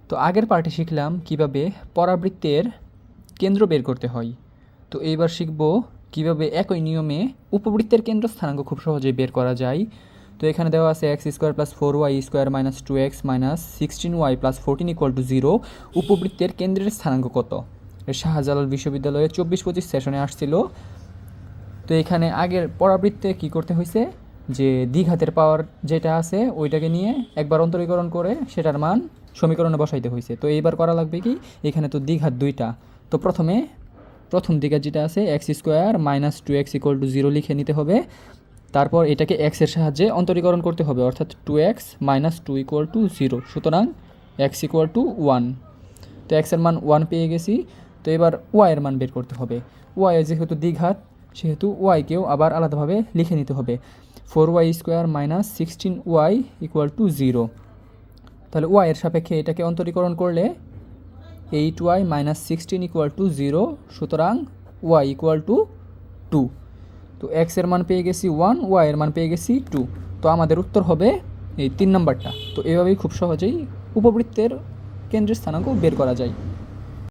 তো আগের পার্টে শিখলাম কিভাবে পরাবৃত্তের কেন্দ্র বের করতে হয়। তো এইবার শিখব কিভাবে একই নিয়মে উপবৃত্তের কেন্দ্র স্থানাঙ্ক খুব সহজেই বের করা যায়। তো এখানে দেওয়া আছে x square plus 4y square minus 2x minus 16y plus 14 equal to 0 উপবৃত্তের কেন্দ্রের স্থানাঙ্ক কত। শাহজালাল বিশ্ববিদ্যালয়ে 24-25 সেশনে আসছিল। তো এখানে আগের পরাবৃত্তে কি করতে হয়েছে, যে দ্বিঘাতের পাওয়ার যেটা আছে ওইটাকে নিয়ে একবার অন্তরীকরণ করে সেটার মান সমীকরণে বসাইতে হয়েছে। তো এইবার করা লাগবে কি, এখানে তো দ্বিঘাত দুইটা, তো প্রথম দ্বিঘাত যেটা আছে x square minus 2x equal to 0 লিখে নিতে হবে। তারপর এটাকে এক্সের সাহায্যে অন্তরীকরণ করতে হবে, অর্থাৎ 2x মাইনাস 2 ইকুয়াল টু 0, সুতরাং এক্স ইকুয়াল টু 1। তো এক্সের মান 1 পেয়ে গেছি। তো এবার ওয়াইয়ের মান বের করতে হবে। ওয়াই যেহেতু দ্বিঘাত সেহেতু ওয়াইকেও আবার আলাদাভাবে লিখে নিতে হবে, 4y square minus 16y equal to 0। তাহলে ওয়াইয়ের সাপেক্ষে এটাকে অন্তরীকরণ করলে 8y মাইনাস 16 ইকুয়াল টু 0, সুতরাং ওয়াই ইকুয়াল টু 2। তো এক্সের মান পেয়ে গেছি 1, ওয়াইয়ের মান পেয়ে গেছি 2। তো আমাদের উত্তর হবে এই 3 নম্বরটা। তো এভাবেই খুব সহজেই উপবৃত্তের কেন্দ্রের স্থানাঙ্ক বের করা যায়।